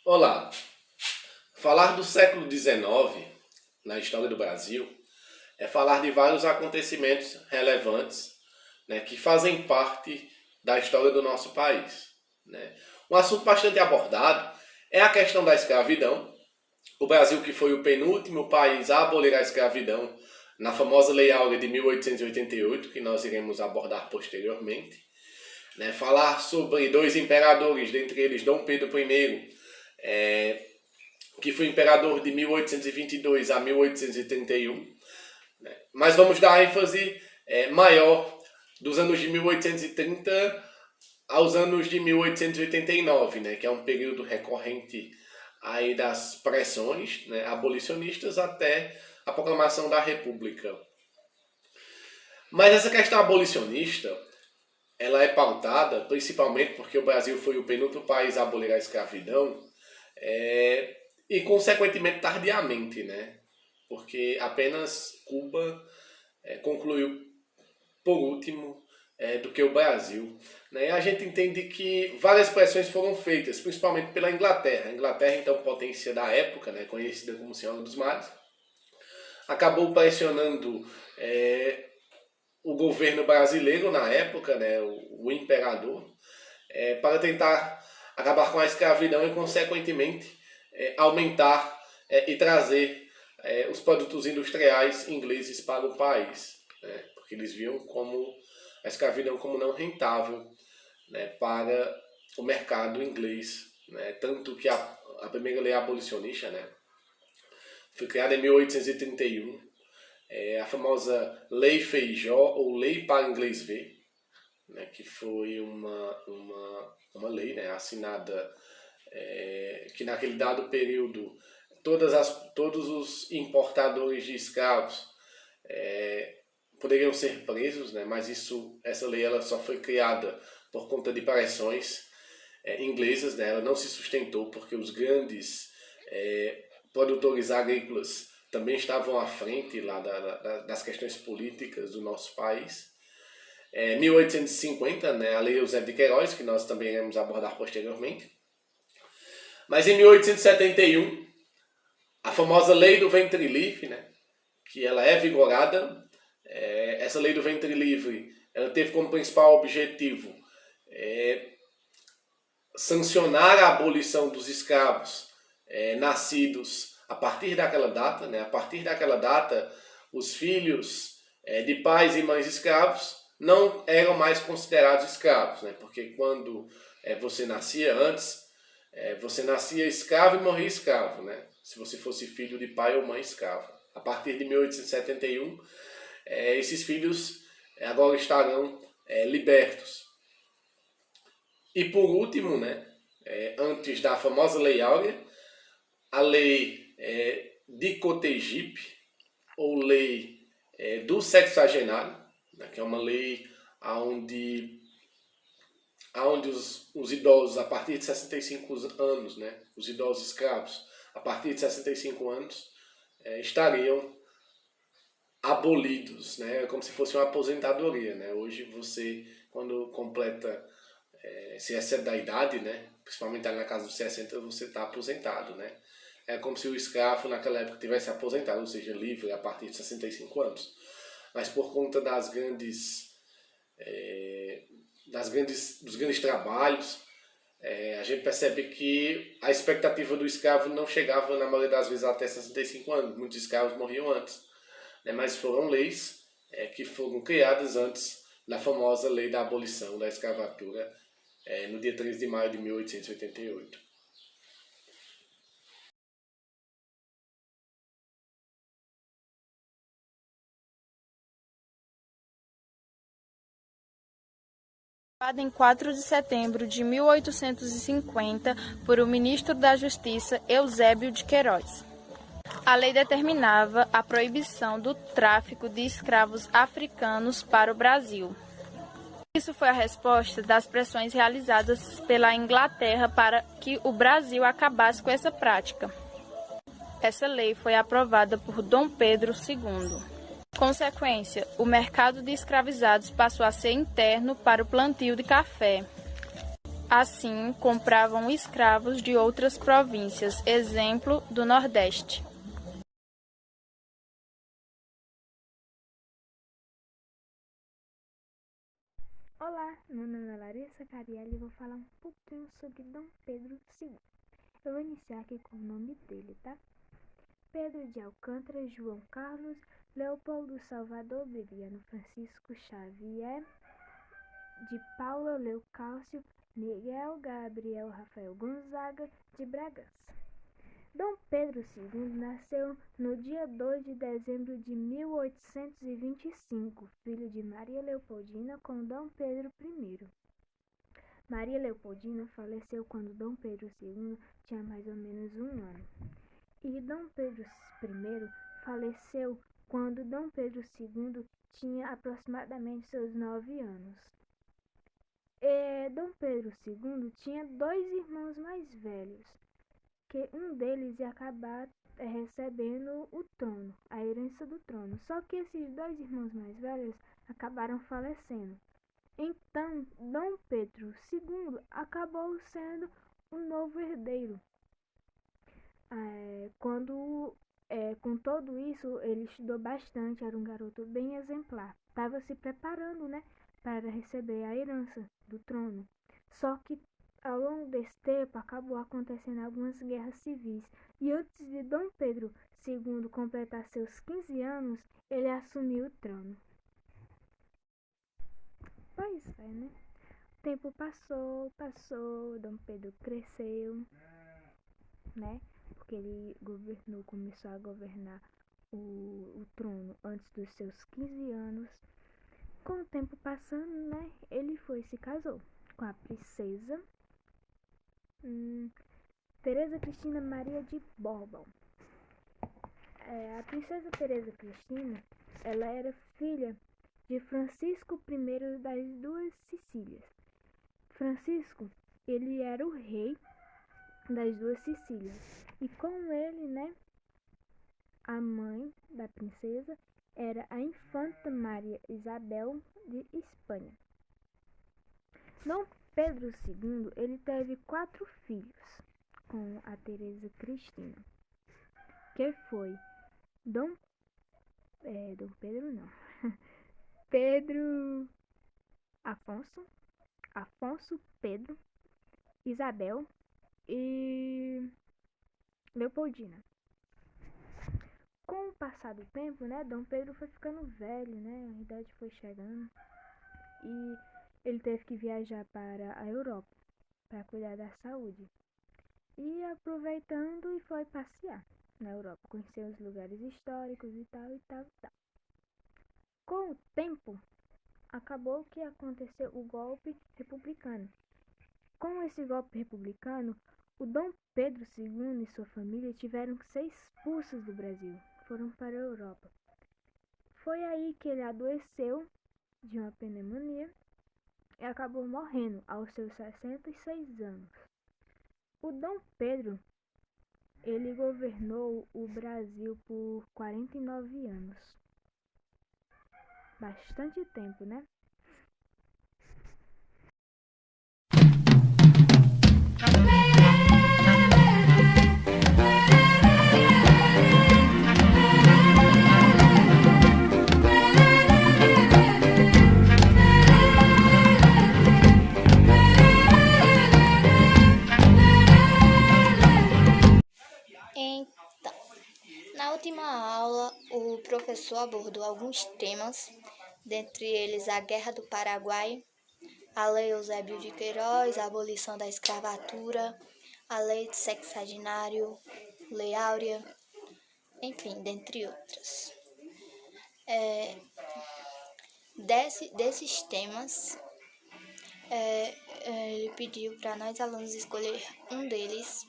Olá! Falar do século XIX na história do Brasil é falar de vários acontecimentos relevantes, que fazem parte da história do nosso país. Um assunto bastante abordado é a questão da escravidão. O Brasil, que foi o penúltimo país a abolir a escravidão na famosa Lei Áurea de 1888, que nós iremos abordar posteriormente. Falar sobre dois imperadores, dentre eles Dom Pedro I, que foi imperador de 1822 a 1831. Mas vamos dar ênfase maior dos anos de 1830 aos anos de 1889, que é um período recorrente aí das pressões abolicionistas até a proclamação da República. Mas essa questão abolicionista, ela é pautada principalmente porque o Brasil foi o penúltimo país a abolir a escravidão e consequentemente tardiamente, porque apenas Cuba concluiu por último do que o Brasil. E a gente entende que várias pressões foram feitas, principalmente pela Inglaterra. A Inglaterra, então, potência da época, conhecida como Senhora dos Mares, acabou pressionando o governo brasileiro na época, o imperador, para tentar acabar com a escravidão e, consequentemente, aumentar e trazer os produtos industriais ingleses para o país, porque eles viam como a escravidão como não rentável para o mercado inglês. Tanto que a primeira lei abolicionista foi criada em 1831, a famosa Lei Feijó, ou Lei para Inglês Ver, que foi uma lei assinada que naquele dado período todos os importadores de escravos poderiam ser presos, mas essa lei ela só foi criada por conta de pressões inglesas, ela não se sustentou porque os grandes produtores agrícolas também estavam à frente lá das questões políticas do nosso país. 1850, a Lei Eusébio de Queiroz, que nós também iremos abordar posteriormente. Mas em 1871, a famosa Lei do Ventre Livre, que ela é vigorada. Essa Lei do Ventre Livre ela teve como principal objetivo sancionar a abolição dos escravos nascidos a partir daquela data. A partir daquela data, os filhos de pais e mães escravos não eram mais considerados escravos, porque quando você nascia antes, você nascia escravo e morria escravo, se você fosse filho de pai ou mãe escravo. A partir de 1871, esses filhos agora estarão libertos. E por último, antes da famosa Lei Áurea, a Lei de Cotegipe, ou Lei do Sexagenário, que é uma lei onde os idosos, a partir de 65 anos, os idosos escravos, a partir de 65 anos, estariam abolidos, como se fosse uma aposentadoria. Hoje você, quando completa, se excede da idade, principalmente na casa dos 60, você está aposentado. É como se o escravo naquela época tivesse aposentado, ou seja, livre a partir de 65 anos. Mas por conta dos grandes trabalhos, a gente percebe que a expectativa do escravo não chegava, na maioria das vezes, até 65 anos. Muitos escravos morriam antes. Mas foram leis que foram criadas antes da famosa Lei da Abolição da Escravatura, no dia 13 de maio de 1888. Em 4 de setembro de 1850 por o ministro da Justiça Eusébio de Queiroz. A lei determinava a proibição do tráfico de escravos africanos para o Brasil. Isso foi a resposta das pressões realizadas pela Inglaterra para que o Brasil acabasse com essa prática. Essa lei foi aprovada por Dom Pedro II. Consequência, o mercado de escravizados passou a ser interno para o plantio de café. Assim, compravam escravos de outras províncias, exemplo do Nordeste. Olá, meu nome é Larissa Carielli e vou falar um pouquinho sobre Dom Pedro II. Eu vou iniciar aqui com o nome dele, tá? Pedro de Alcântara, João Carlos, Leopoldo Salvador, Beliano Francisco Xavier, de Paula Leucácio, Miguel Gabriel Rafael Gonzaga, de Bragança. Dom Pedro II nasceu no dia 2 de dezembro de 1825, filho de Maria Leopoldina com Dom Pedro I. Maria Leopoldina faleceu quando Dom Pedro II tinha mais ou menos 1 ano. E Dom Pedro I faleceu quando Dom Pedro II tinha aproximadamente seus 9 anos. Dom Pedro II tinha 2 irmãos mais velhos, que um deles ia acabar recebendo o trono, a herança do trono. Só que esses 2 irmãos mais velhos acabaram falecendo. Então, Dom Pedro II acabou sendo o novo herdeiro. Com todo isso, ele estudou bastante, era um garoto bem exemplar. Estava se preparando, né, para receber a herança do trono. Só que ao longo desse tempo acabou acontecendo algumas guerras civis. E antes de Dom Pedro II completar seus 15 anos, ele assumiu o trono. Pois é, né? O tempo passou, Dom Pedro cresceu, né? Porque ele começou a governar o trono antes dos seus 15 anos. Com o tempo passando, né? Ele se casou com a princesa Teresa Cristina Maria de Borbão. A princesa Teresa Cristina, ela era filha de Francisco I das Duas Sicílias. Francisco, ele era o rei das Duas Sicílias. E com ele, né, a mãe da princesa era a infanta Maria Isabel de Espanha. Dom Pedro II, ele teve 4 filhos com a Teresa Cristina, que foi Dom Pedro não, Pedro Afonso Pedro, Isabel e Leopoldina. Com o passar do tempo, né, Dom Pedro foi ficando velho, né, a idade foi chegando e ele teve que viajar para a Europa para cuidar da saúde. E aproveitando e foi passear na Europa, conhecer os lugares históricos e tal. Com o tempo, acabou que aconteceu o golpe republicano. Com esse golpe republicano, o Dom Pedro II e sua família tiveram que ser expulsos do Brasil, foram para a Europa. Foi aí que ele adoeceu de uma pneumonia e acabou morrendo aos seus 66 anos. O Dom Pedro, ele governou o Brasil por 49 anos. Bastante tempo, né? Então, na última aula, o professor abordou alguns temas, dentre eles a Guerra do Paraguai, a Lei Eusébio de Queiroz, a abolição da escravatura, a Lei de Sexagenário, Lei Áurea, enfim, dentre outras. Desses temas, ele pediu para nós alunos escolher um deles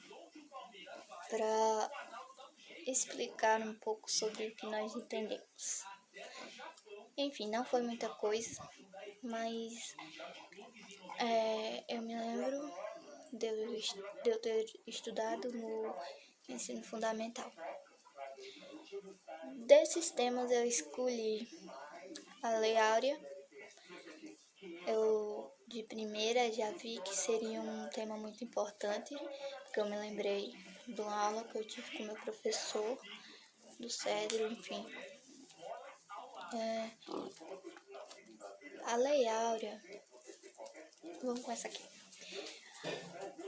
para explicar um pouco sobre o que nós entendemos. Enfim, não foi muita coisa, mas eu me lembro de eu ter estudado no ensino fundamental. Desses temas eu escolhi a Lei Áurea, eu de primeira já vi que seria um tema muito importante, porque eu me lembrei de uma aula que eu tive com meu professor do Cedro, enfim. A Lei Áurea, vamos com essa aqui.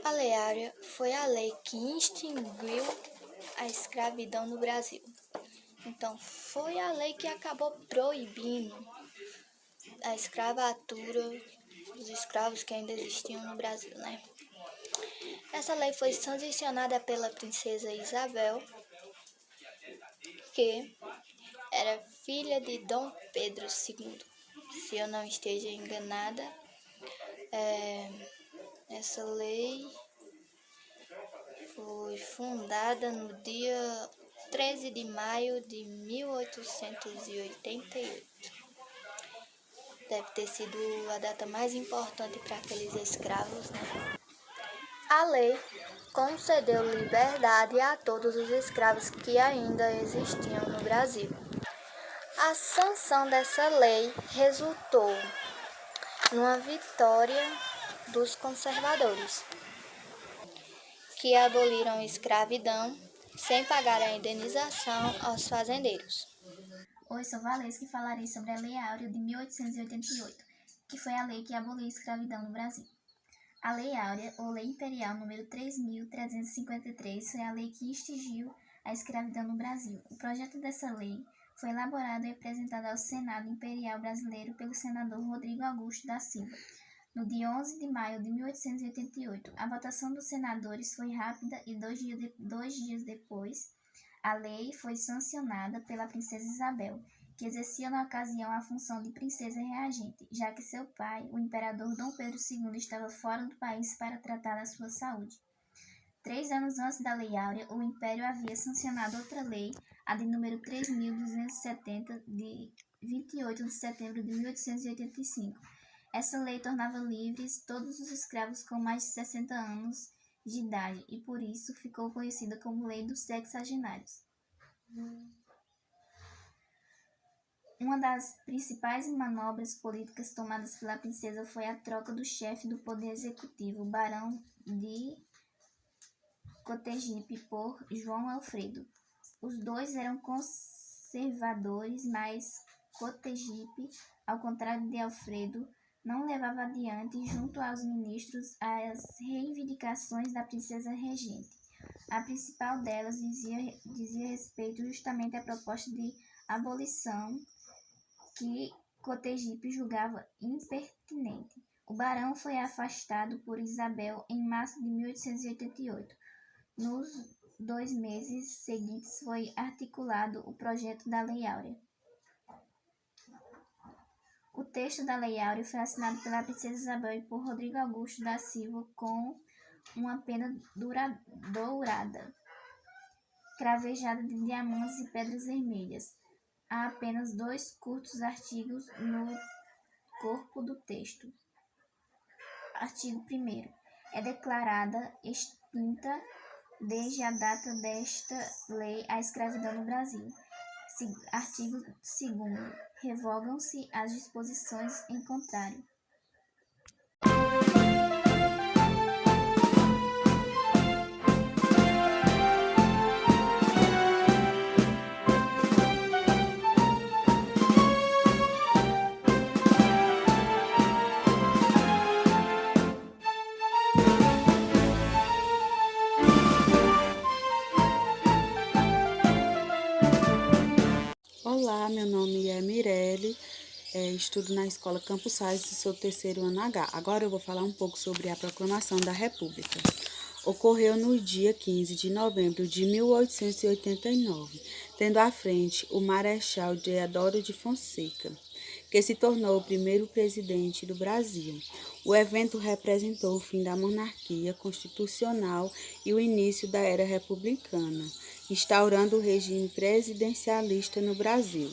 A Lei Áurea foi a lei que extinguiu a escravidão no Brasil. Então, foi a lei que acabou proibindo a escravatura dos escravos que ainda existiam no Brasil, né? Essa lei foi sancionada pela princesa Isabel, que era filha de Dom Pedro II. Se eu não esteja enganada, essa lei foi fundada no dia 13 de maio de 1888. Deve ter sido a data mais importante para aqueles escravos, né? A lei concedeu liberdade a todos os escravos que ainda existiam no Brasil. A sanção dessa lei resultou numa vitória dos conservadores, que aboliram a escravidão sem pagar a indenização aos fazendeiros. Oi, sou Valesca e falarei sobre a Lei Áurea de 1888, que foi a lei que aboliu a escravidão no Brasil. A Lei Áurea, ou Lei Imperial número 3.353, foi a lei que extinguiu a escravidão no Brasil. O projeto dessa lei foi elaborado e apresentado ao Senado Imperial Brasileiro pelo senador Rodrigo Augusto da Silva, no dia 11 de maio de 1888. A votação dos senadores foi rápida e 2 dias depois, a lei foi sancionada pela princesa Isabel, que exercia na ocasião a função de princesa reagente, já que seu pai, o imperador Dom Pedro II, estava fora do país para tratar da sua saúde. 3 anos antes da Lei Áurea, o Império havia sancionado outra lei, a de número 3.270, de 28 de setembro de 1885. Essa lei tornava livres todos os escravos com mais de 60 anos de idade e, por isso, ficou conhecida como Lei dos Sexagenários. Uma das principais manobras políticas tomadas pela princesa foi a troca do chefe do poder executivo, o Barão de Cotegipe, por João Alfredo. Os dois eram conservadores, mas Cotegipe, ao contrário de Alfredo, não levava adiante, junto aos ministros, as reivindicações da princesa regente. A principal delas dizia respeito justamente à proposta de abolição que Cotegipe julgava impertinente. O barão foi afastado por Isabel em março de 1888. Nos 2 meses seguintes foi articulado o projeto da Lei Áurea. O texto da Lei Áurea foi assinado pela princesa Isabel e por Rodrigo Augusto da Silva com uma pena dourada, cravejada de diamantes e pedras vermelhas. Há apenas 2 curtos artigos no corpo do texto. Artigo 1º. É declarada extinta desde a data desta lei a escravidão no Brasil. Artigo 2º. Revogam-se as disposições em contrário. Olá, meu nome é Mirelle, estudo na Escola Campos Sales e sou do 3º ano H. Agora eu vou falar um pouco sobre a Proclamação da República. Ocorreu no dia 15 de novembro de 1889, tendo à frente o Marechal Deodoro de Fonseca, que se tornou o primeiro presidente do Brasil. O evento representou o fim da monarquia constitucional e o início da era republicana, instaurando o regime presidencialista no Brasil.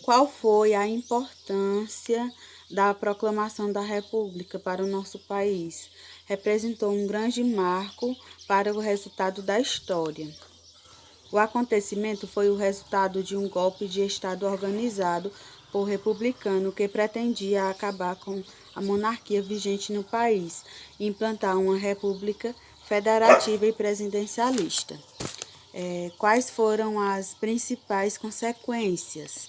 Qual foi a importância da proclamação da República para o nosso país? Representou um grande marco para o resultado da história. O acontecimento foi o resultado de um golpe de Estado organizado por republicano que pretendia acabar com a monarquia vigente no país e implantar uma república federativa e presidencialista. Quais foram as principais consequências?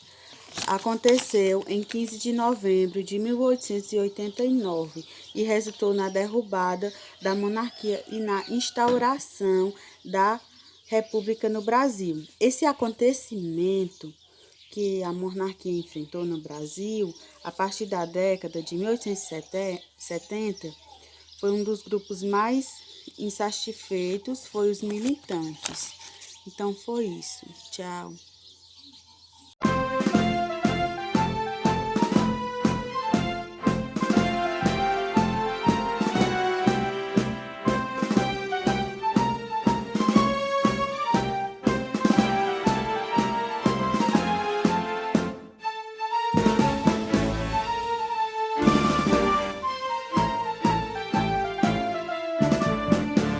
Aconteceu em 15 de novembro de 1889 e resultou na derrubada da monarquia e na instauração da república no Brasil. Esse acontecimento que a monarquia enfrentou no Brasil, a partir da década de 1870, foi um dos grupos mais insatisfeitos, foi os militantes. Então foi isso. Tchau.